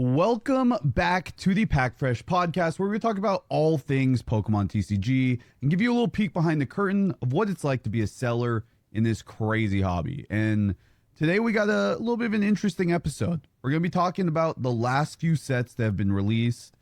Welcome back to the Pack Fresh podcast, where we talk about all things Pokemon TCG and give you a little peek behind the curtain of what it's like to be a seller in this crazy hobby. And today we got a little bit of an interesting episode. We're going to be talking about the last few sets that have been released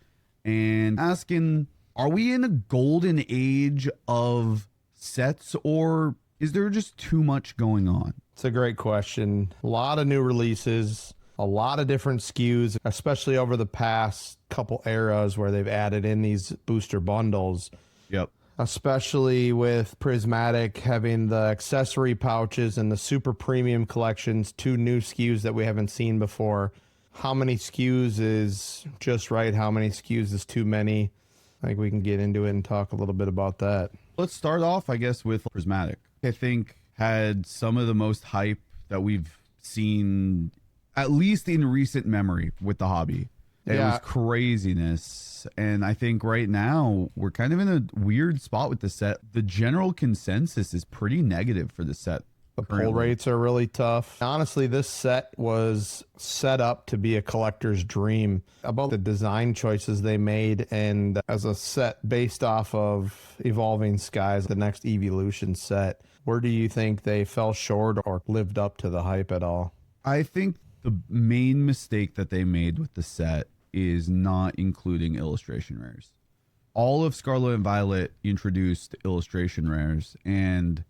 and asking, are we in a golden age of sets, or is there just too much going on? It's a great question. A lot of new releases, a lot of different SKUs, especially over the past couple eras where they've added in these booster bundles. Yep. Especially with Prismatic having the accessory pouches and the super premium collections, two new SKUs that we haven't seen before. How many SKUs is just right? How many SKUs is too many? I think we can get into it and talk a little bit about that. Let's start off, I guess, with Prismatic. I think had some of the most hype that we've seen, at least in recent memory, with the hobby. It was craziness. And I think right now we're kind of in a weird spot with the set. The general consensus is pretty negative for the set. The pull rates are really tough. Honestly, this set was set up to be a collector's dream. About the design choices they made, and as a set based off of Evolving Skies, the next Evolution set, where do you think they fell short or lived up to the hype at all? I think the main mistake that they made with the set is not including illustration rares. All of Scarlet and Violet introduced illustration rares, and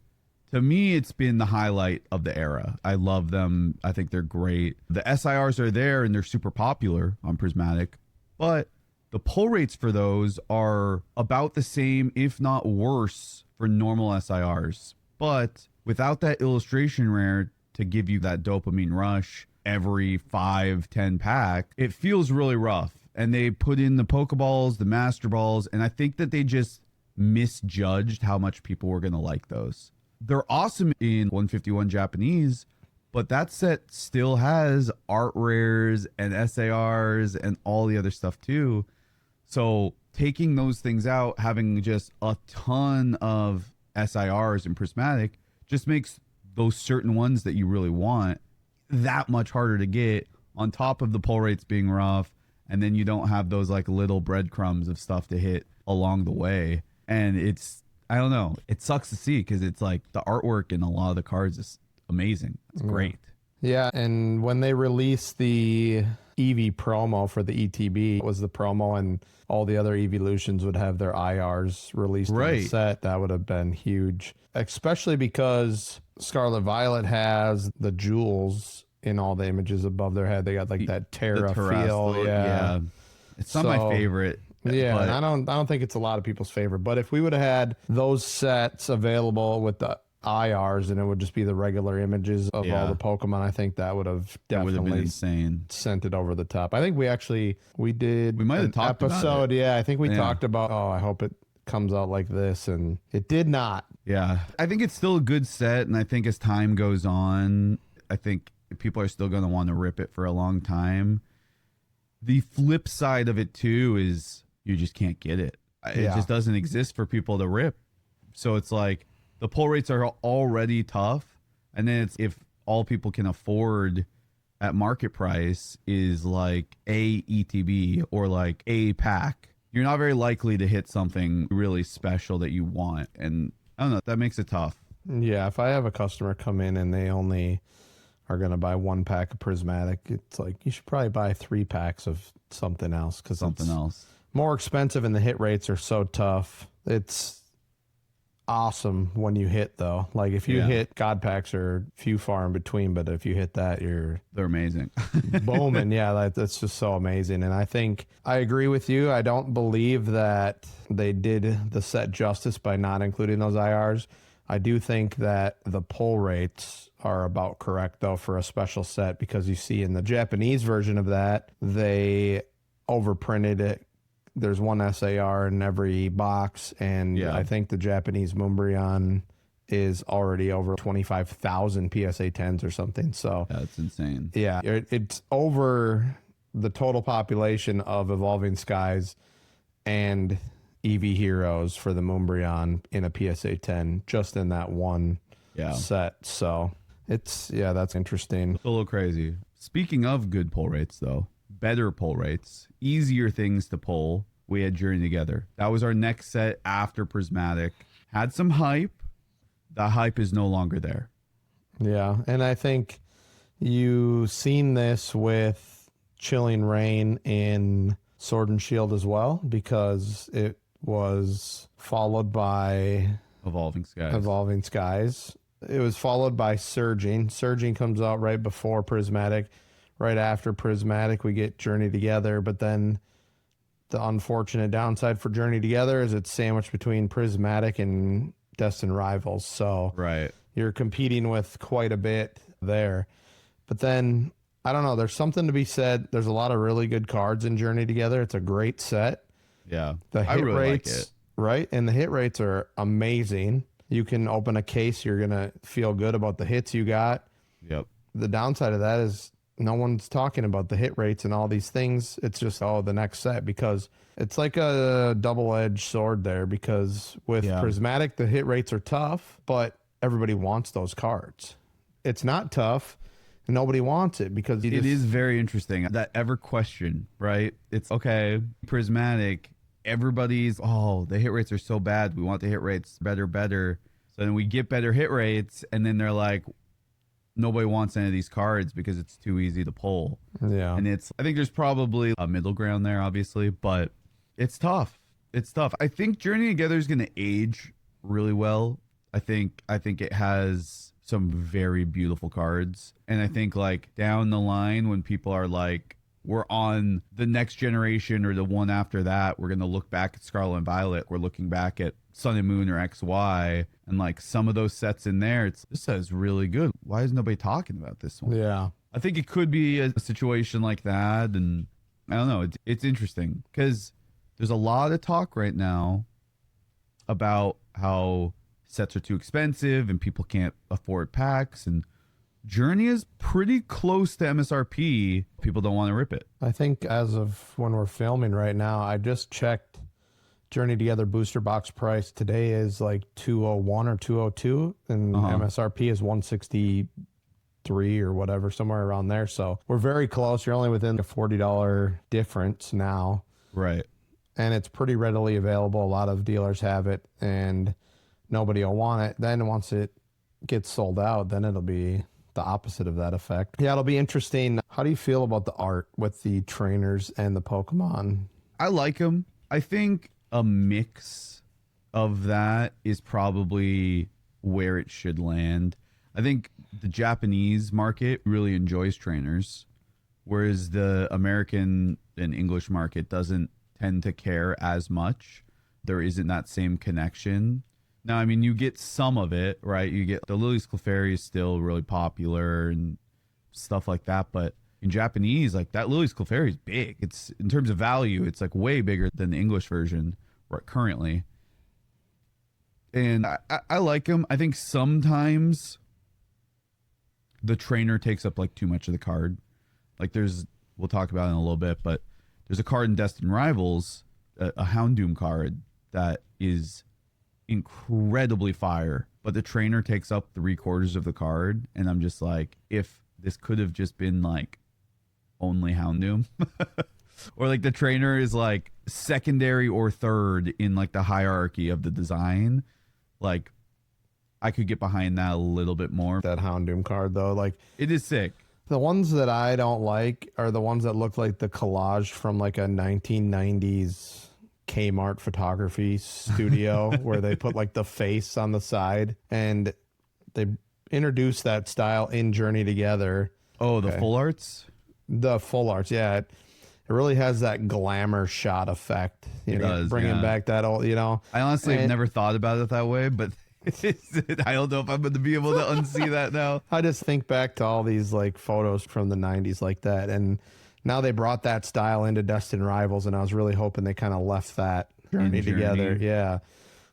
to me, it's been the highlight of the era. I love them. I think they're great. The SIRs are there and they're super popular on Prismatic, but the pull rates for those are about the same, if not worse, for normal SIRs. But without that illustration rare to give you that dopamine rush every 5-10 pack, it feels really rough. And they put in the Pokeballs, the Master Balls, and I think that they just misjudged how much people were going to like those. They're awesome in 151 Japanese, but that set still has art rares and SARs and all the other stuff too. So taking those things out, having just a ton of SIRs and Prismatic just makes those certain ones that you really want that much harder to get, on top of the pull rates being rough. And then you don't have those like little breadcrumbs of stuff to hit along the way. And it's, I don't know, it sucks to see because it's like the artwork in a lot of the cards is amazing. It's great. Yeah, and when they released the Eevee promo for the ETB, it was the promo, and all the other Evolutions would have their IRs released in the set. That would have been huge, especially because Scarlet Violet has the jewels in all the images above their head. They got like that Terra feel. Yeah. It's not my favorite. Yeah, and I don't think it's a lot of people's favorite. But if we would have had those sets available with the IRs and it would just be the regular images of all the Pokemon, I think that would have definitely been insane. Sent it over the top. I think we might have talked about it. Yeah, I think we talked about, I hope it comes out like this, and it did not. Yeah, I think it's still a good set, and I think as time goes on, I think people are still going to want to rip it for a long time. The flip side of it too is you just can't get it. It just doesn't exist for people to rip. So it's like the pull rates are already tough. And then it's, if all people can afford at market price is like a ETB or like a pack, you're not very likely to hit something really special that you want. And I don't know, that makes it tough. Yeah, if I have a customer come in and they only are going to buy one pack of Prismatic, it's like you should probably buy 3 packs of something else, because something else more expensive and the hit rates are so tough. It's awesome when you hit, though. Like if you hit, God packs are few far in between, but if you hit that, they're amazing. Booming. Yeah, that's just so amazing. And I think I agree with you. I don't believe that they did the set justice by not including those IRs. I do think that the pull rates are about correct, though, for a special set, because you see in the Japanese version of that, they overprinted it. There's one SAR in every box, and I think the Japanese Moonbryon is already over 25,000 PSA 10s or something. So that's insane. Yeah, it's over the total population of Evolving Skies and EV Heroes for the Moonbryon in a PSA 10, just in that one set. So it's, that's interesting. It's a little crazy. Speaking of good pull rates, though, better pull rates, easier things to pull, we had Journey Together. That was our next set after Prismatic. Had some hype. The hype is no longer there. Yeah, and I think you've seen this with Chilling Reign in Sword and Shield as well, because it was followed by Evolving Skies. It was followed by Surging. Surging comes out right before Prismatic. Right after Prismatic, we get Journey Together, but then the unfortunate downside for Journey Together is it's sandwiched between Prismatic and Destined Rivals. So Right. you're competing with quite a bit there. But then, I don't know, there's something to be said. There's a lot of really good cards in Journey Together. It's a great set. Yeah. The hit I really rates, like it. right? And the hit rates are amazing. You can open a case, you're going to feel good about the hits you got. Yep. The downside of that is no one's talking about the hit rates and all these things. It's just, the next set, because it's like a double-edged sword there, because with Prismatic, the hit rates are tough, but everybody wants those cards. It's not tough, and nobody wants it because it is very interesting. That ever question, right? It's okay, Prismatic, everybody's, the hit rates are so bad. We want the hit rates better. So then we get better hit rates, and then they're like, nobody wants any of these cards because it's too easy to pull. Yeah. And I think there's probably a middle ground there, obviously, but it's tough. It's tough. I think Journey Together is going to age really well. I think it has some very beautiful cards. And I think like down the line when people are like, we're on the next generation or the one after that, we're going to look back at Scarlet and Violet. We're looking back at Sun and Moon or XY, and like some of those sets in there, this set is really good. Why is nobody talking about this one? Yeah. I think it could be a situation like that. And I don't know. It's interesting because there's a lot of talk right now about how sets are too expensive and people can't afford packs, and Journey is pretty close to MSRP. People don't want to rip it. I think as of when we're filming right now, I just checked Journey Together booster box price today is like 201 or 202, and MSRP is 163 or whatever, somewhere around there. So we're very close. You're only within a $40 difference now. Right. And it's pretty readily available. A lot of dealers have it, and nobody will want it. Then once it gets sold out, then it'll be the opposite of that effect. Yeah, it'll be interesting. How do you feel about the art with the trainers and the Pokemon? I like them. I think a mix of that is probably where it should land. I think the Japanese market really enjoys trainers, whereas the American and English market doesn't tend to care as much. There isn't that same connection. Now, I mean, you get some of it, right? You get the Lily's Clefairy is still really popular and stuff like that. But in Japanese, like that Lily's Clefairy is big. It's in terms of value, it's like way bigger than the English version right currently. And I like them. I think sometimes the trainer takes up like too much of the card. Like we'll talk about it in a little bit, but there's a card in Destined Rivals, a Houndoom card that is incredibly fire, but the trainer takes up 3/4 of the card, and I'm just like, if this could have just been like only Houndoom or like the trainer is like secondary or third in like the hierarchy of the design, like I could get behind that a little bit more. That Houndoom card though, like it is sick. The ones that I don't like are the ones that look like the collage from like a 1990s Kmart photography studio where they put like the face on the side, and they introduced that style in Journey Together. Oh, the full arts? The full arts, yeah. It really has that glamour shot effect. You know, does, bringing back that old, you know. I honestly have never thought about it that way, but I don't know if I'm going to be able to unsee that now. I just think back to all these like photos from the 90s like that, and now they brought that style into Destined Rivals, and I was really hoping they kind of left that Journey together. Yeah.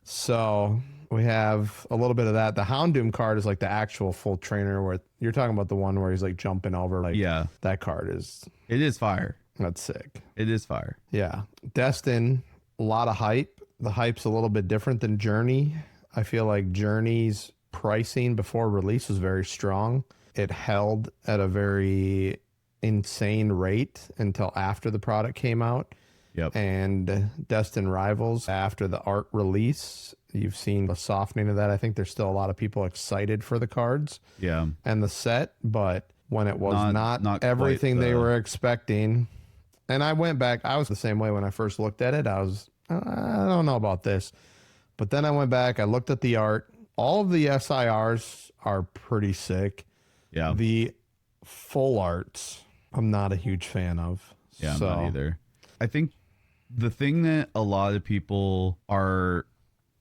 So we have a little bit of that. The Houndoom card is like the actual full trainer, where you're talking about the one where he's like jumping over. Like, yeah, that card is. It is fire. That's sick. It is fire. Yeah. Destin, a lot of hype. The hype's a little bit different than Journey. I feel like Journey's pricing before release was very strong. It held at a very insane rate until after the product came out. Yep. And Destined Rivals, after the art release, you've seen a softening of that. I think there's still a lot of people excited for the cards Yeah. and the set, but when it was not not everything quite they the- were expecting. And I went back, I was the same way when I first looked at it. I don't know about this. But then I went back, I looked at the art. All of the SIRs are pretty sick. Yeah. The full arts, I'm not a huge fan of. Yeah, I'm so, not either. I think the thing that a lot of people are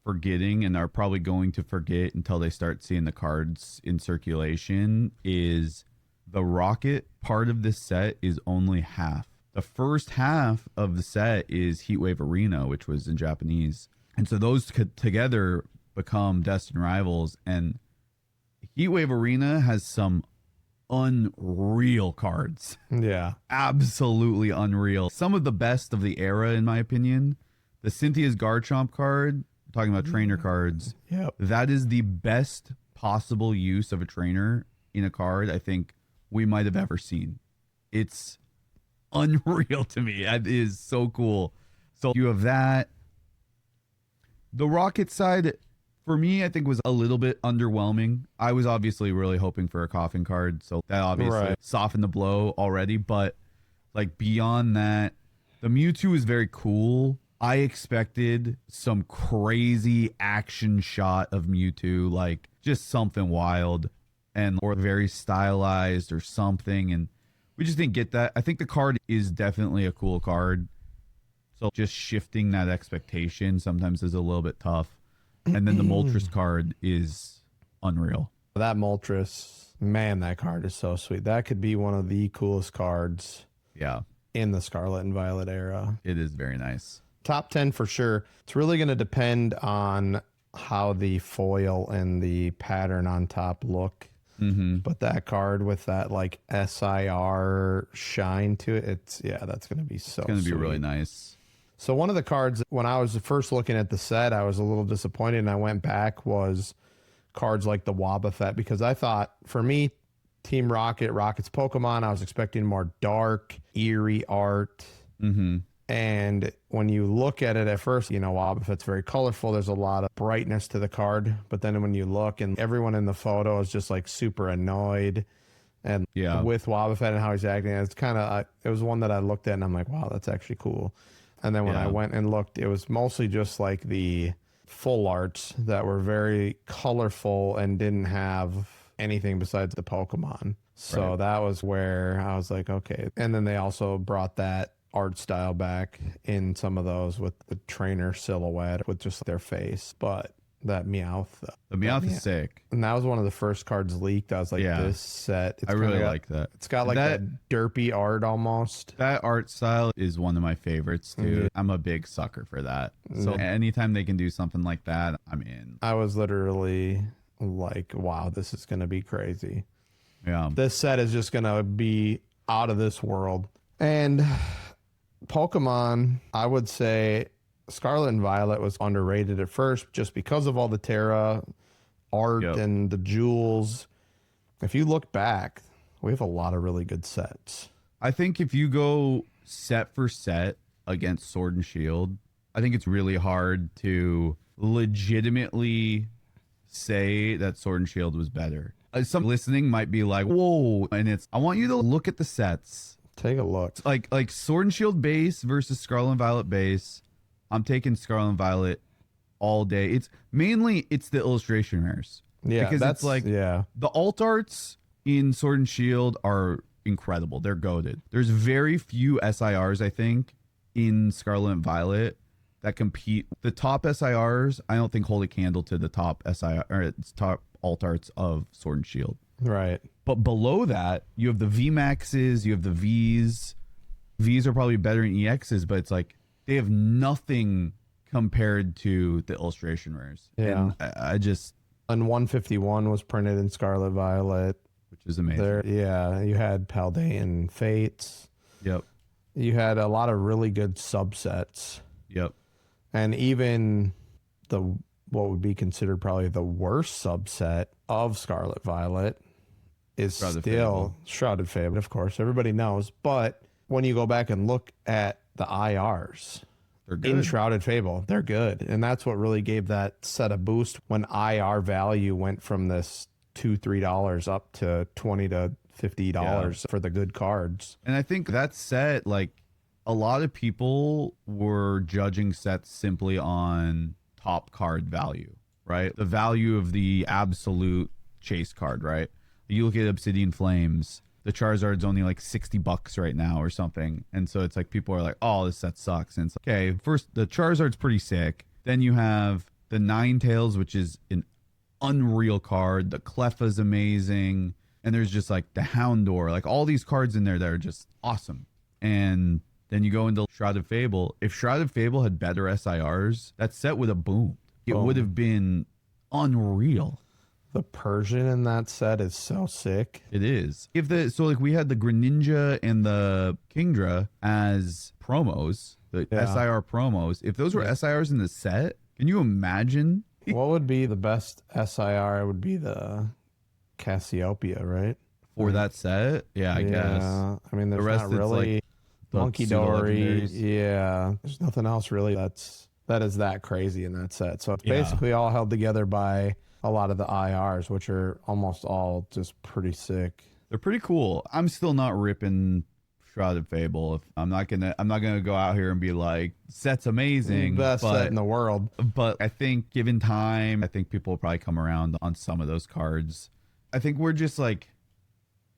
forgetting and are probably going to forget until they start seeing the cards in circulation is the rocket part of this set is only half. The first half of the set is Heatwave Arena, which was in Japanese. And so those together become Destined Rivals. And Heatwave Arena has some unreal cards. Yeah. Absolutely unreal. Some of the best of the era, in my opinion. The Cynthia's Garchomp card, talking about trainer cards. Yep. That is the best possible use of a trainer in a card I think we might have ever seen. It's unreal to me. It is so cool. So you have that. The Rocket side, for me, I think was a little bit underwhelming. I was obviously really hoping for a Coffin card, so that obviously softened the blow already. But like beyond that, the Mewtwo is very cool. I expected some crazy action shot of Mewtwo, like just something wild and or very stylized or something, and we just didn't get that. I think the card is definitely a cool card. So just shifting that expectation sometimes is a little bit tough. And then the Moltres card is unreal. That Moltres, man, that card is so sweet. That could be one of the coolest cards Yeah, in the Scarlet and Violet era. it is very nice. Top 10 for sure. It's really going to depend on how the foil and the pattern on top look. Mm-hmm. But that card with that like SIR shine to it, that's going to be so It's going to be sweet. really nice. So one of the cards, when I was first looking at the set, I was a little disappointed, and I went back, was cards like the Wobbuffet, because I thought, for me, Team Rocket, Rocket's Pokemon, I was expecting more dark, eerie art. Mm-hmm. And when you look at it at first, Wobbuffet's very colorful. There's a lot of brightness to the card. But then when you look, and everyone in the photo is just like super annoyed. And with Wobbuffet and how he's acting, it's kind of, it was one that I looked at and I'm like, wow, that's actually cool. And then when I went and looked, it was mostly just like the full arts that were very colorful and didn't have anything besides the Pokemon. So that was where I was like, okay. And then they also brought that art style back in some of those with the trainer silhouette with just their face. But that Meowth, The Meowth is sick. and that was one of the first cards leaked. I was like, this set, I really like that. It's got like that derpy art almost. That art style is one of my favorites too. I'm a big sucker for that. So anytime they can do something like that, I'm in. I was literally like, wow, this is going to be crazy. Yeah. This set is just going to be out of this world. And Pokemon, I would say Scarlet and Violet was underrated at first just because of all the Terra art and the jewels. If you look back, we have a lot of really good sets. I think if you go set for set against Sword and Shield, I think it's really hard to legitimately say that Sword and Shield was better. Some listening might be like, whoa, and I want you to look at the sets. Take a look. Like Sword and Shield base versus Scarlet and Violet base. I'm taking Scarlet and Violet all day. It's the illustration rares. Yeah, because it's like the alt arts in Sword and Shield are incredible. They're goated. There's very few SIRs, I think, in Scarlet and Violet that compete. The top SIRs, I don't think hold a candle to the top SIR or top alt arts of Sword and Shield. Right. But below that, you have the VMAXs, you have the Vs. Vs are probably better than EXs, but it's like they have nothing compared to the illustration rares. Yeah. And I just... And 151 was printed in Scarlet Violet. Which is amazing. You had Paldean Fates. Yep. You had a lot of really good subsets. Yep. And even what would be considered probably the worst subset of Scarlet Violet is Shrouded still Fable. Shrouded Fable, of course. Everybody knows. But when you go back and look at the IRs They're in good. Shrouded Fable, they're good. And that's what really gave that set a boost when IR value went from this $2-3 up to $20 to $50 for the good cards. And I think that set, like, a lot of people were judging sets simply on top card value, right? The value of the absolute chase card, right? You look at Obsidian Flames, the Charizard's only like $60 right now or something. And so it's like people are like, oh, this set sucks. And it's like, okay, first, the Charizard's pretty sick. Then you have the Ninetales, which is an unreal card. The Cleffa's amazing. And there's just like the Houndour, like all these cards in there that are just awesome. And then you go into Shrouded Fable. If Shrouded Fable had better SIRs, that set would have boomed. It would have been unreal. The Persian in that set is so sick. It is. So like we had the Greninja and the Kingdra as promos, the SIR promos. If those were SIRs in the set, can you imagine? What would be the best SIR? It would be the Cassiopeia, right? For that set? Yeah, I guess. I mean, there's The rest not it's really like the Monkey Dory. pseudo-legendaries. Yeah, there's nothing else really that is that crazy in that set. So it's basically all held together by a lot of the IRs, which are almost all just pretty sick. They're pretty cool. I'm still not ripping Shrouded Fable. I'm not gonna go out here and be like, set's amazing, Best set in the world. But I think given time, I think people will probably come around on some of those cards. I think we're just like,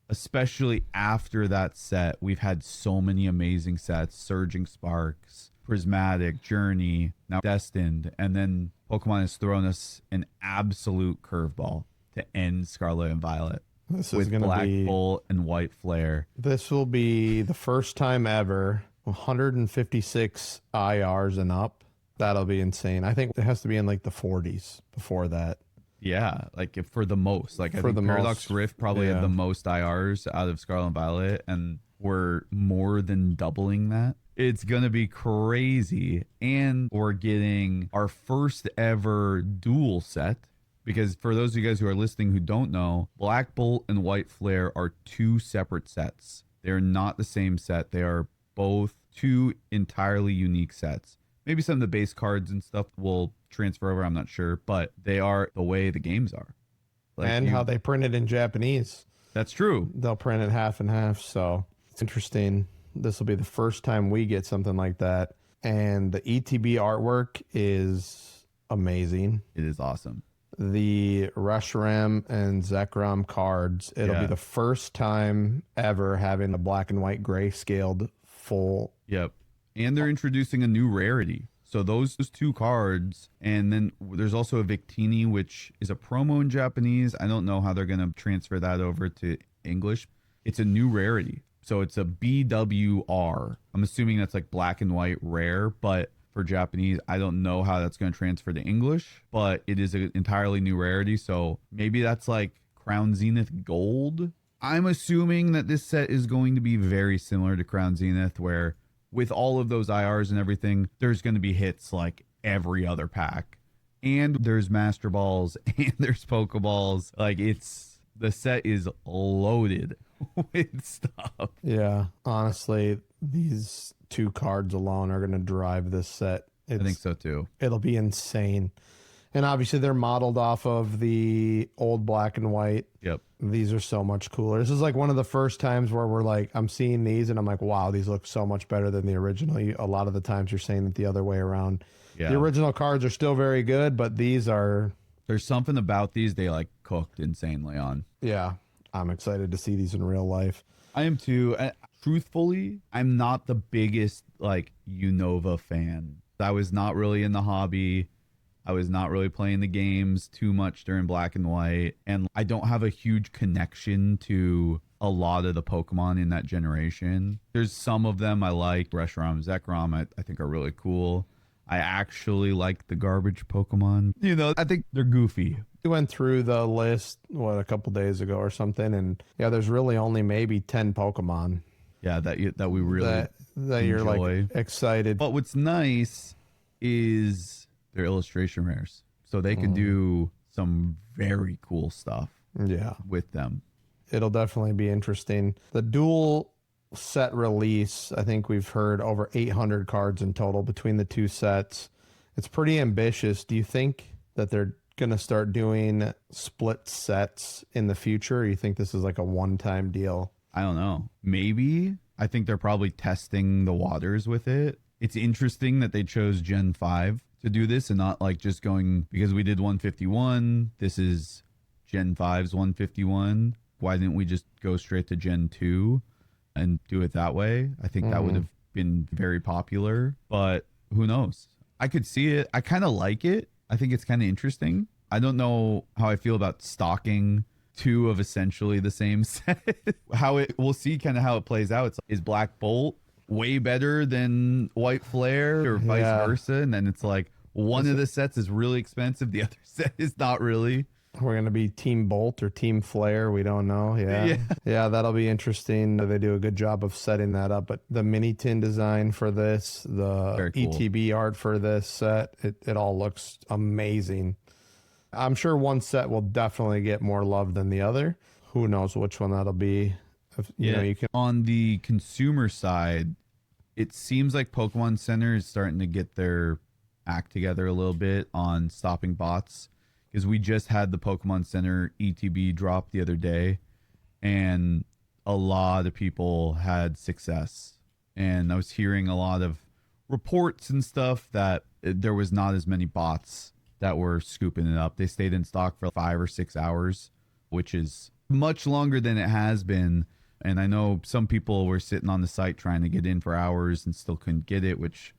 especially after that set, we've had so many amazing sets: Surging Sparks, Prismatic, Journey, now Destined, and then Pokemon has thrown us an absolute curveball to end Scarlet and Violet. This with is going to Black be Bolt and White Flare. This will be the first time ever 156 IRs and up. That'll be insane. I think it has to be in like the 40s before that. Yeah, like for the most. Like I For think the Paradox most, Rift probably yeah. had the most IRs out of Scarlet and Violet, and we're more than doubling that. It's gonna be crazy. And we're getting our first ever dual set. Because for those of you guys who are listening who don't know, Black Bolt and White Flare are two separate sets. They're not the same set. They are both two entirely unique sets. Maybe some of the base cards and stuff will transfer over, I'm not sure, but they are the way the games are. Like and how they print it in Japanese. That's true. They'll print it half and half. So it's interesting. This will be the first time we get something like that. And the ETB artwork is amazing. It is awesome. The Reshiram and Zekrom cards, it'll be the first time ever having a black and white grayscaled full. Yep. And they're introducing a new rarity. So those two cards, and then there's also a Victini, which is a promo in Japanese. I don't know how they're going to transfer that over to English. It's a new rarity. So it's a BWR. I'm assuming that's like black and white rare, but for Japanese, I don't know how that's going to transfer to English, but it is an entirely new rarity. So maybe that's like Crown Zenith Gold. I'm assuming that this set is going to be very similar to Crown Zenith, where with all of those IRs and everything, there's going to be hits like every other pack. And there's Master Balls and there's Pokeballs. Like the set is loaded with stuff. Yeah. Honestly, these two cards alone are going to drive this set. I think so too. It'll be insane. And obviously they're modeled off of the old black and white. Yep. These are so much cooler. This is like one of the first times where we're like, I'm seeing these and I'm like, wow, these look so much better than the original. A lot of the times you're saying it the other way around. Yeah. The original cards are still very good, but these are... There's something about these they like cooked insanely on. Yeah. I'm excited to see these in real life. I am too. Truthfully, I'm not the biggest like Unova fan. I was not really in the hobby. I was not really playing the games too much during Black and White. And I don't have a huge connection to a lot of the Pokemon in that generation. There's some of them I like. Reshiram, Zekrom, I think are really cool. I actually like the garbage Pokemon. You know, I think they're goofy. We went through the list, a couple days ago or something. And yeah, there's really only maybe 10 Pokemon. Yeah, that we really that you're enjoy. like excited. But what's nice is their illustration rares. So they can do some very cool stuff Yeah. with them. It'll definitely be interesting. The dual set release, I think we've heard over 800 cards in total between the two sets. It's pretty ambitious. Do you think that they're going to start doing split sets in the future, or you think this is like a one-time deal? I don't know. Maybe. I think they're probably testing the waters with it. It's interesting that they chose Gen 5 to do this and not like just going, because we did 151, this is Gen 5's 151. Why didn't we just go straight to Gen 2 and do it that way? I think that would have been very popular, but who knows? I could see it. I kind of like it. I think it's kind of interesting. I don't know how I feel about stocking two of essentially the same set. We'll see kind of how it plays out. Is Black Bolt way better than White Flare or vice versa? And then it's like one of the sets is really expensive, the other set is not really. We're going to be Team Bolt or Team Flare. We don't know. Yeah, that'll be interesting. They do a good job of setting that up. But the mini tin design for this, the cool ETB art for this set, it all looks amazing. I'm sure one set will definitely get more love than the other. Who knows which one that'll be. You know, you can. On the consumer side, it seems like Pokemon Center is starting to get their act together a little bit on stopping bots. Because we just had the Pokemon Center ETB drop the other day, and a lot of people had success. And I was hearing a lot of reports and stuff that there was not as many bots that were scooping it up. They stayed in stock for 5 or 6 hours, which is much longer than it has been. And I know some people were sitting on the site trying to get in for hours and still couldn't get it, which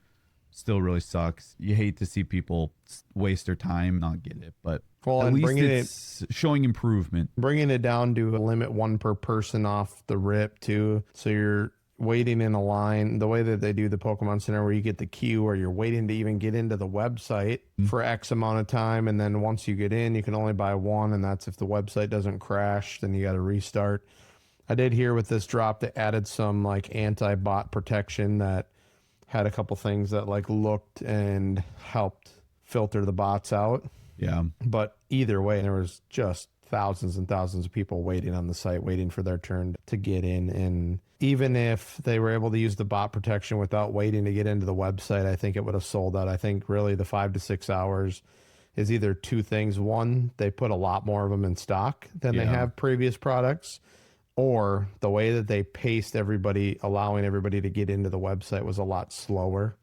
still really sucks. You hate to see people waste their time, not get it, but at least it's showing improvement. Bringing it down to a limit 1 per person off the rip too. So you're waiting in a line, the way that they do the Pokemon Center where you get the queue or you're waiting to even get into the website for X amount of time. And then once you get in, you can only buy one. And that's if the website doesn't crash, then you got to restart. I did hear with this drop, they added some like anti-bot protection that had a couple things that like looked and helped filter the bots out. Yeah. But either way, there was just thousands and thousands of people waiting on the site, waiting for their turn to get in. And even if they were able to use the bot protection without waiting to get into the website, I think it would have sold out. I think really the 5 to 6 hours is either two things. One, they put a lot more of them in stock than they have previous products. Or the way that they paced everybody, allowing everybody to get into the website was a lot slower,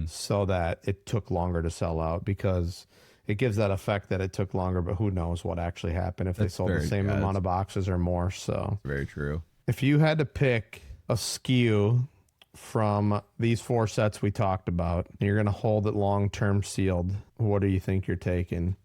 so that it took longer to sell out, because it gives that effect that it took longer, but who knows what actually happened if they sold the same amount of boxes or more. So very true. If you had to pick a SKU from these 4 sets we talked about, and you're going to hold it long-term sealed, what do you think you're taking?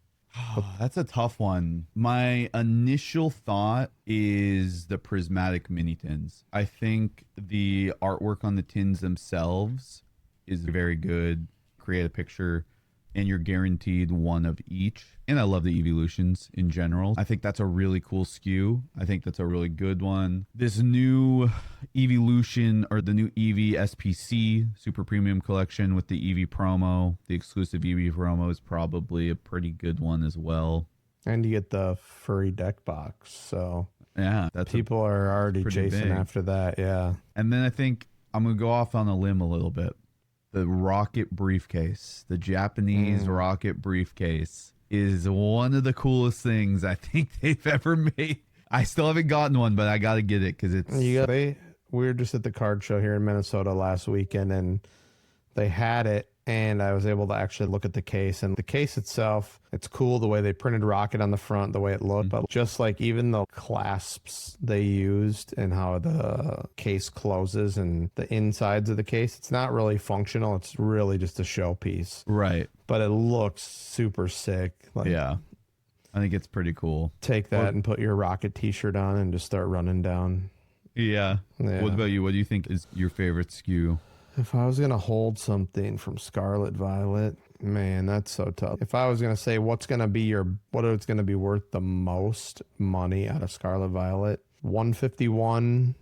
That's a tough one. My initial thought is the prismatic mini tins. I think the artwork on the tins themselves is very good. Create a picture and you're guaranteed one of each. And I love the evolutions in general. I think that's a really cool SKU. I think that's a really good one. This new evolution, or the new EV SPC Super Premium Collection with the EV promo, the exclusive EV promo, is probably a pretty good one as well. And you get the furry deck box. So yeah, that's people are already chasing after that. Yeah. And then I think I'm going to go off on a limb a little bit. The rocket briefcase, the Japanese rocket briefcase, is one of the coolest things I think they've ever made. I still haven't gotten one, but I got to get it because it's... we were just at the card show here in Minnesota last weekend, and they had it, and I was able to actually look at the case. And the case itself, it's cool the way they printed rocket on the front, the way it looked, but just like even the clasps they used and how the case closes and the insides of the case, it's not really functional. It's really just a showpiece. Right. But it looks super sick. Like, yeah. I think it's pretty cool. Take that and put your rocket t-shirt on and just start running down. Yeah. What about you? What do you think is your favorite SKU? If I was going to hold something from Scarlet Violet, man, that's so tough. If I was going to say what's going to be worth the most money out of Scarlet Violet, 151,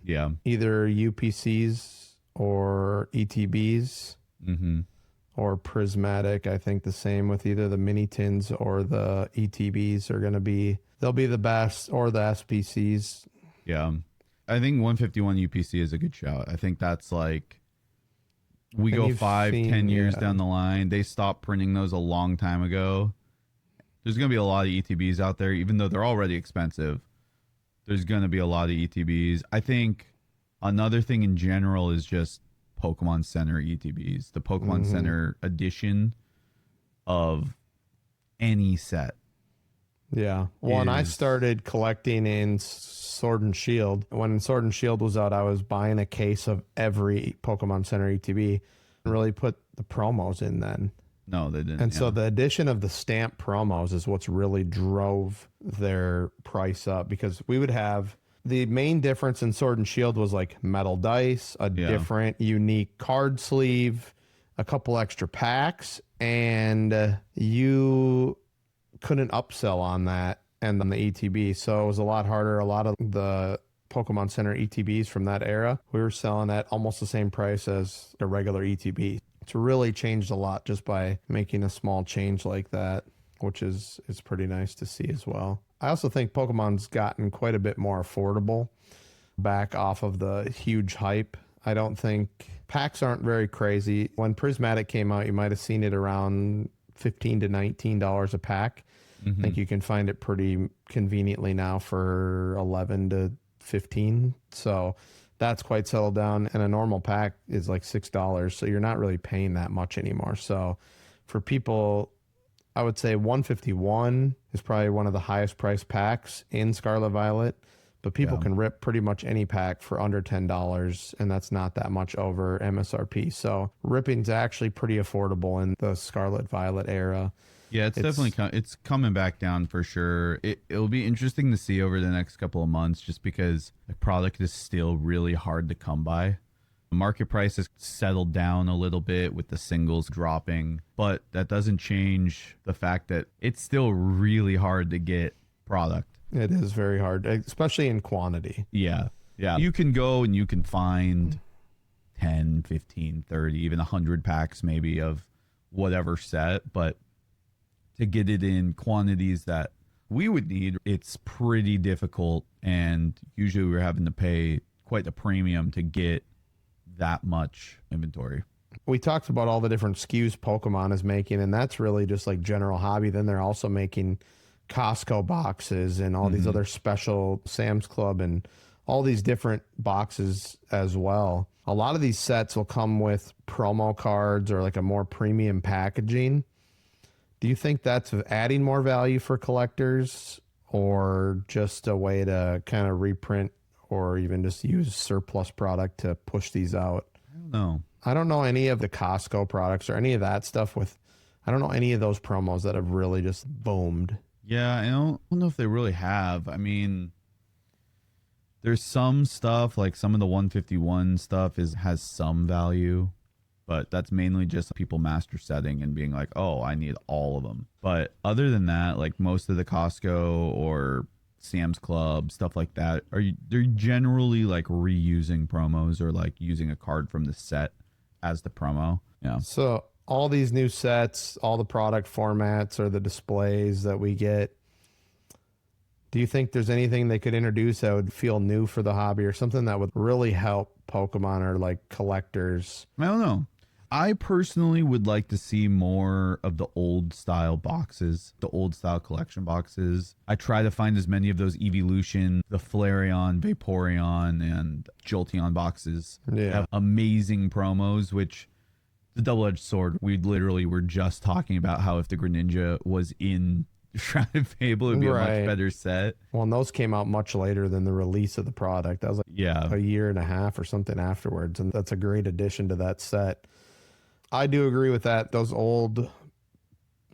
either UPCs or ETBs, or Prismatic. I think the same with either the mini tins or the ETBs are going to be, they'll be the best, or the SPCs. Yeah. I think 151 UPC is a good shout. I think that's like, we And go you've 5-10 years yeah. down the line. They stopped printing those a long time ago. There's going to be a lot of ETBs out there, even though they're already expensive. There's going to be a lot of ETBs. I think another thing in general is just Pokemon Center ETBs. The Pokemon Center edition of any set. Yeah. Well, and I started collecting in Sword and Shield. When Sword and Shield was out, I was buying a case of every Pokemon Center ETB and really put the promos in then. No, they didn't. And so the addition of the stamp promos is what's really drove their price up, because we would have the main difference in Sword and Shield was like metal dice, a different unique card sleeve, a couple extra packs, and you couldn't upsell on that and on the ETB. So it was a lot harder. A lot of the Pokemon Center ETBs from that era, we were selling at almost the same price as a regular ETB. It's really changed a lot just by making a small change like that, which is pretty nice to see as well. I also think Pokemon's gotten quite a bit more affordable back off of the huge hype. I don't think packs aren't very crazy. When Prismatic came out, you might have seen it around $15 to $19 a pack. I think you can find it pretty conveniently now for 11 to 15. So that's quite settled down. And a normal pack is like $6. So you're not really paying that much anymore. So for people, I would say 151 is probably one of the highest priced packs in Scarlet Violet. But people can rip pretty much any pack for under $10, and that's not that much over MSRP. So ripping's actually pretty affordable in the Scarlet Violet era. Yeah, it's definitely it's coming back down for sure. It'll be interesting to see over the next couple of months, just because the product is still really hard to come by. The market price has settled down a little bit with the singles dropping, but that doesn't change the fact that it's still really hard to get product. It is very hard, especially in quantity. Yeah. Yeah. You can go and you can find 10, 15, 30, even 100 packs maybe of whatever set, but to get it in quantities that we would need, it's pretty difficult. And usually we're having to pay quite a premium to get that much inventory. We talked about all the different SKUs Pokemon is making, and that's really just like general hobby. Then they're also making Costco boxes and all these other special Sam's Club and all these different boxes as well. A lot of these sets will come with promo cards or like a more premium packaging. Do you think that's adding more value for collectors, or just a way to kind of reprint or even just use surplus product to push these out? I don't know. I don't know any of the Costco products or any of that stuff I don't know any of those promos that have really just boomed. Yeah, I don't know if they really have. I mean, there's some stuff, like some of the 151 stuff has some value, but that's mainly just people master setting and being like, oh, I need all of them. But other than that, like most of the Costco or Sam's Club, stuff like that, they're generally like reusing promos or like using a card from the set as the promo. Yeah. So all these new sets, all the product formats or the displays that we get, do you think there's anything they could introduce that would feel new for the hobby or something that would really help Pokemon or like collectors? I don't know. I personally would like to see more of the old style boxes, the old style collection boxes. I try to find as many of those Evolution, the Flareon, Vaporeon, and Jolteon boxes. Yeah. Have amazing promos, which the double-edged sword, we literally were just talking about how if the Greninja was in Shrouded Fable, it would be a much better set. Well, and those came out much later than the release of the product. That was like a year and a half or something afterwards, and that's a great addition to that set. I do agree with that. Those old,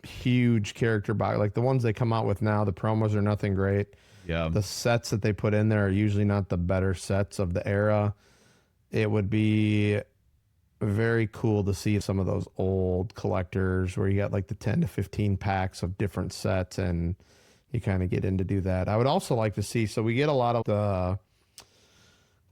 huge character box, like the ones they come out with now, the promos are nothing great. Yeah. The sets that they put in there are usually not the better sets of the era. It would be very cool to see some of those old collectors where you got like the 10 to 15 packs of different sets and you kind of get in to do that. I would also like to see, so we get a lot of the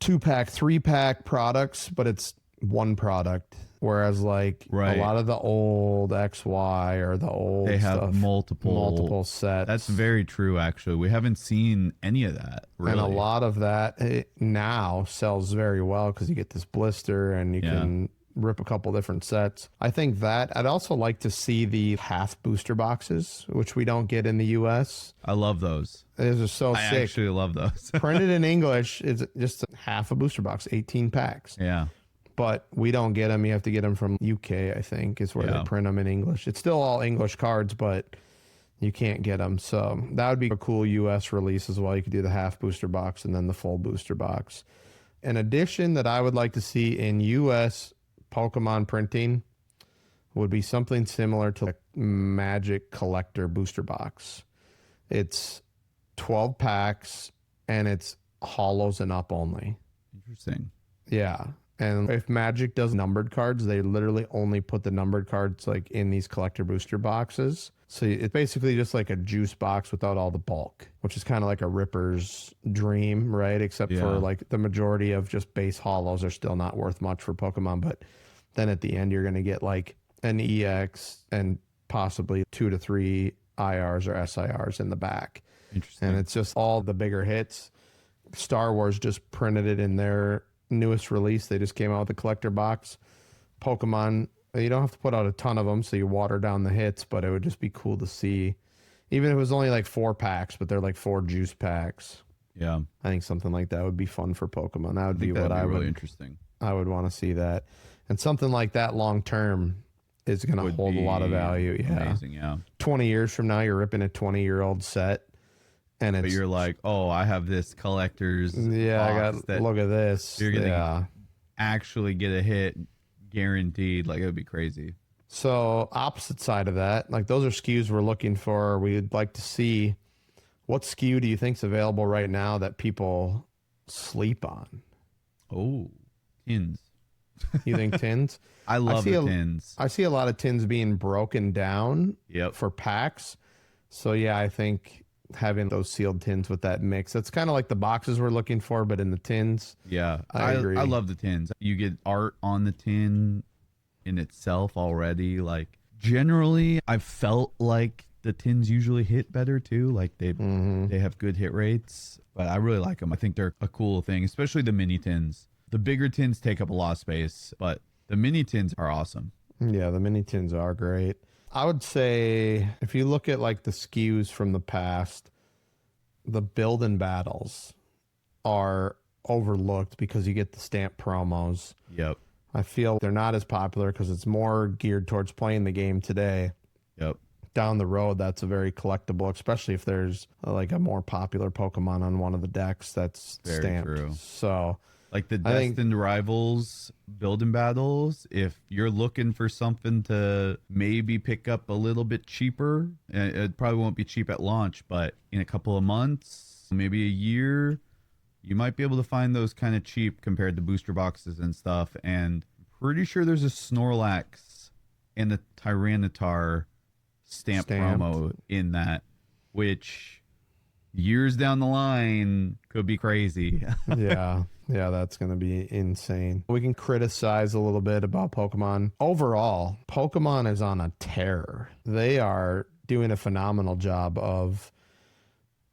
2-pack, 3-pack products, but it's one product, whereas like Right. a lot of the old XY or the old They have stuff, multiple sets. That's very true, actually. We haven't seen any of that, really. And a lot of that now sells very well because you get this blister and you can rip a couple different sets. I think that I'd also like to see the half booster boxes, which we don't get in the US. I love those. Those are so sick. I actually love those. Printed in English is just half a booster box, 18 packs. Yeah. But we don't get them. You have to get them from UK, I think, is where they print them in English. It's still all English cards, but you can't get them. So that would be a cool US release as well. You could do the half booster box and then the full booster box. An addition that I would like to see in US Pokemon printing would be something similar to a Magic Collector booster box. It's 12 packs and it's hollows and up only. Interesting. Yeah. And if Magic does numbered cards, they literally only put the numbered cards like in these collector booster boxes. So it's basically just like a juice box without all the bulk, which is kind of like a Ripper's dream, right? Except for like the majority of just base hollows are still not worth much for Pokemon. But then at the end, you're going to get like an EX and possibly 2 to 3 IRs or SIRs in the back. Interesting. And it's just all the bigger hits. Star Wars just printed it in their newest release. They just came out with a collector box. Pokemon, you don't have to put out a ton of them, so you water down the hits, but it would just be cool to see. Even if it was only like 4 packs, but they're like 4 juice packs. Yeah. I think something like that would be fun for Pokemon. That would be what I would really interesting. I would want to see that. And something like that long term is going to hold a lot of value. Yeah. Amazing, yeah. 20 years from now, you're ripping a 20-year-old set. And but you're like, oh, I have this collector's box look at this. You're gonna actually get a hit guaranteed. Like, it would be crazy. So opposite side of that, like those are SKUs we're looking for. We'd like to see what SKU do you think is available right now that people sleep on? Oh, tins. You think tins? I love the tins. I see a lot of tins being broken down for packs. So yeah, I think having those sealed tins with that mix, that's kind of like the boxes we're looking for, but in the tins. Yeah, I agree. I love the tins. You get art on the tin in itself already. Like, generally, I've felt like the tins usually hit better too. Like they have good hit rates, but I really like them. I think they're a cool thing, especially the mini tins. The bigger tins take up a lot of space, but the mini tins are awesome. Yeah, the mini tins are great. I would say if you look at like the SKUs from the past, the build and battles are overlooked because you get the stamp promos. Yep. I feel they're not as popular because it's more geared towards playing the game today. Yep. Down the road, that's a very collectible, especially if there's like a more popular Pokemon on one of the decks that's very stamped. True. So like the Destined Rivals build and battles, if you're looking for something to maybe pick up a little bit cheaper, it probably won't be cheap at launch, but in a couple of months, maybe a year, you might be able to find those kind of cheap compared to booster boxes and stuff. And I'm pretty sure there's a Snorlax and a Tyranitar stamp promo in that, which years down the line could be crazy. Yeah, that's going to be insane. We can criticize a little bit about Pokemon. Overall, Pokemon is on a tear. They are doing a phenomenal job of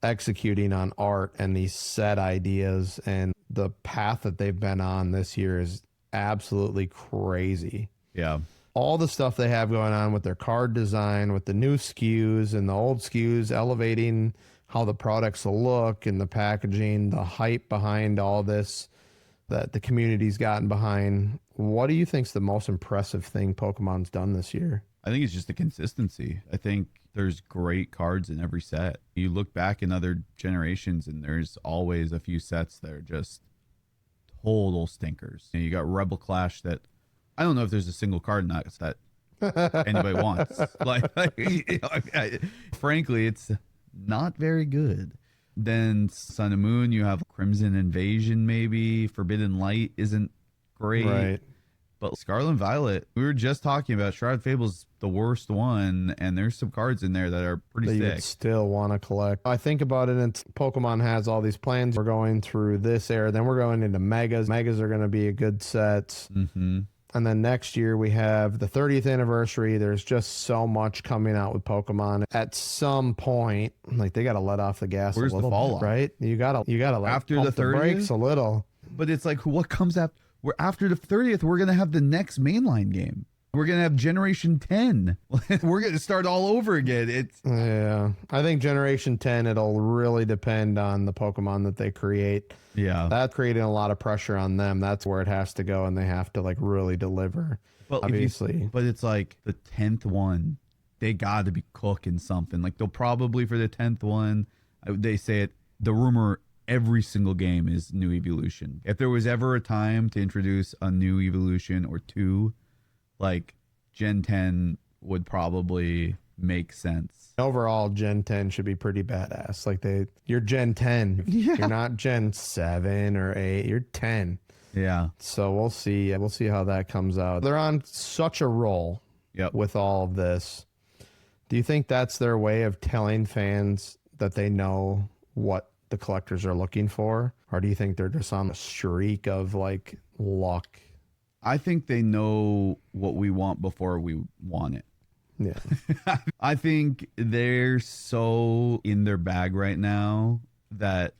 executing on art and these set ideas, and the path that they've been on this year is absolutely crazy. Yeah. All the stuff they have going on with their card design, with the new SKUs and the old SKUs, elevating how the products look and the packaging, the hype behind all this that the community's gotten behind. What do you think's the most impressive thing Pokemon's done this year? I think it's just the consistency. I think there's great cards in every set. You look back in other generations and there's always a few sets that are just total stinkers. And you got Rebel Clash that I don't know if there's a single card in that anybody wants. Frankly, it's not very good. Then Sun and Moon, you have Crimson Invasion, maybe Forbidden Light isn't great. Right. But Scarlet and Violet, we were just talking about Shroud Fable's the worst one, and there's some cards in there that are pretty that you sick. would still want to collect. I think about it, and Pokemon has all these plans. We're going through this era, then we're going into Megas. Megas are going to be a good set. Mm-hmm. And then next year we have the 30th anniversary. There's just so much coming out with Pokemon. At some point, like they got to let off the gas Where's a the little fall bit, off? right? You gotta like After pump the 30th? brakes a little. But it's like, what comes after? We're after the 30th. We're gonna have the next mainline game. We're gonna have Generation 10. We're gonna start all over again. Yeah, I think Generation 10. It'll really depend on the Pokemon that they create. Yeah, That's creating a lot of pressure on them. That's where it has to go, and they have to like really deliver. but Obviously, but it's like the 10th one. They got to be cooking something. Like they'll probably for the 10th one. They say it. The rumor. Every single game is new evolution. If there was ever a time to introduce a new evolution or two, like Gen 10 would probably make sense. overall, Gen 10 should be pretty badass. Like you're Gen 10. Yeah. You're not Gen 7 or 8. You're 10. Yeah. So we'll see. We'll see how that comes out. They're on such a roll Yep. with all of this. Do you think that's their way of telling fans that they know what the collectors are looking for? Or do you think they're just on a streak of like luck? I think they know what we want before we want it. Yeah. I think they're so in their bag right now that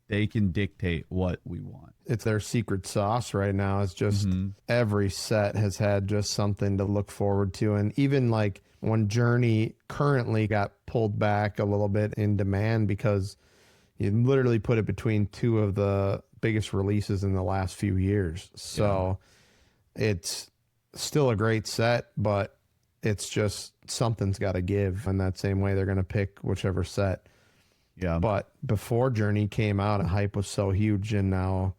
they can dictate what we want. It's their secret sauce right now. It's just every set has had just something to look forward to. And even like when Journey currently got pulled back a little bit in demand because you literally put it between two of the biggest releases in the last few years. So it's still a great set, but it's just something's got to give. In that same way, they're going to pick whichever set. Yeah. But before Journey came out, the hype was so huge, and now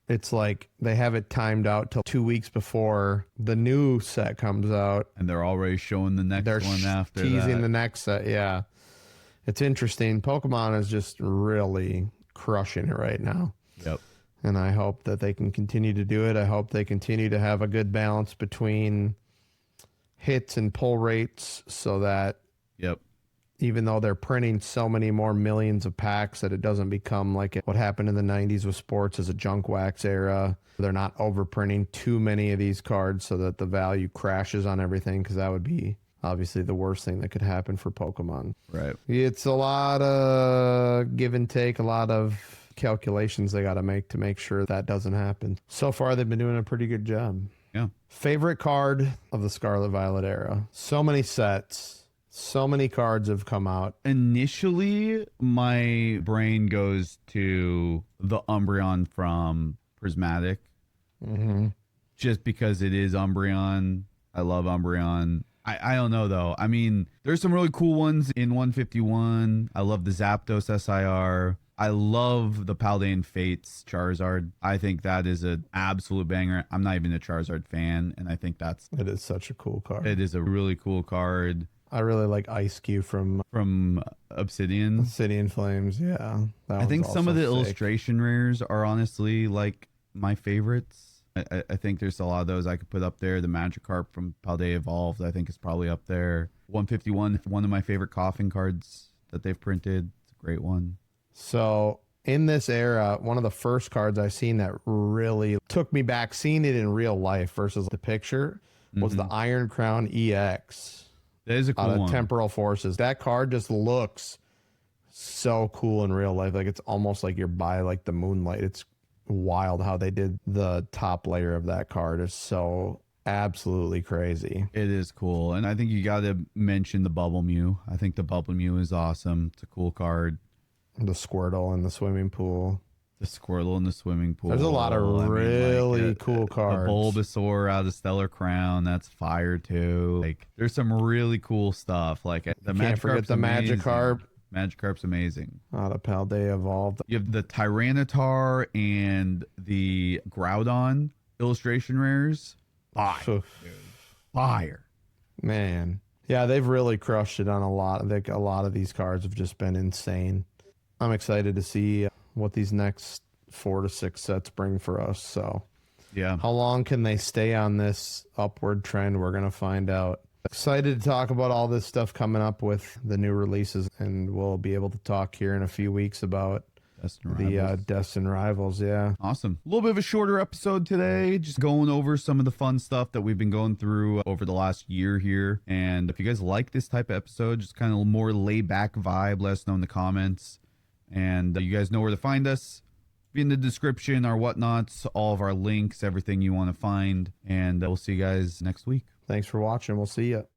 it's like they have it timed out till 2 weeks before the new set comes out. And they're already showing the next one after teasing that. the next set. Yeah. It's interesting. Pokemon is just really crushing it right now. Yep. And I hope that they can continue to do it. I hope they continue to have a good balance between hits and pull rates so that Yep. even though they're printing so many more millions of packs, that it doesn't become like what happened in the 90s with sports as a junk wax era. They're not overprinting too many of these cards so that the value crashes on everything, because that would be obviously the worst thing that could happen for Pokemon. Right. It's a lot of give and take, a lot of calculations they got to make sure that doesn't happen. So far, they've been doing a pretty good job. Yeah. Favorite card of the Scarlet Violet era? So many sets. So many cards have come out. Initially, my brain goes to the Umbreon from Prismatic. Just because it is Umbreon. I love Umbreon. I don't know, though. I mean, there's some really cool ones in 151. I love the Zapdos SIR. I love the Paldean Fates Charizard. I think that is an absolute banger. I'm not even a Charizard fan, and I think It is such a cool card. it is a really cool card I really like Ice Cube from from Obsidian. Obsidian Flames. Yeah. I think some of the illustration. illustration rares are honestly like my favorites. I think there's a lot of those I could put up there. The Magikarp from Paldea Evolved, I think, is probably up there. 151, one of my favorite coffin cards that they've printed. It's a great one. So in this era, one of the first cards I seen that really took me back, seeing it in real life versus the picture, was the Iron Crown EX That is a cool out of one. Temporal Forces. That card just looks so cool in real life. Like it's almost like you're by like the moonlight. It's wild how they did the top layer of that card. Is so absolutely crazy. It is cool. And I think you got to mention the Bubble Mew. I think the Bubble Mew is awesome. It's a cool card. The Squirtle in the swimming pool. The Squirtle in the swimming pool. There's a lot of really cool cards. The Bulbasaur out of Stellar Crown, that's fire too. Like, there's some really cool stuff. Like the Can't forget Magikarp's the amazing. Magikarp. Magikarp's amazing. Out of Paldea Evolved. You have the Tyranitar and the Groudon illustration rares. Fire. Fire. Man. Yeah, they've really crushed it on a lot. I think a lot of these cards have just been insane. I'm excited to see what these next 4 to 6 sets bring for us. So Yeah. How long can they stay on this upward trend? We're going to find out. Excited to talk about all this stuff coming up with the new releases, and we'll be able to talk here in a few weeks about the Destined Rivals. Yeah. Awesome. A little bit of a shorter episode today, just going over some of the fun stuff that we've been going through over the last year here. And if you guys like this type of episode, just kind of more laid back vibe, let us know in the comments. And you guys know where to find us. Be in the description, our whatnots, all of our links, everything you want to find. And we'll see you guys next week. Thanks for watching. We'll see you.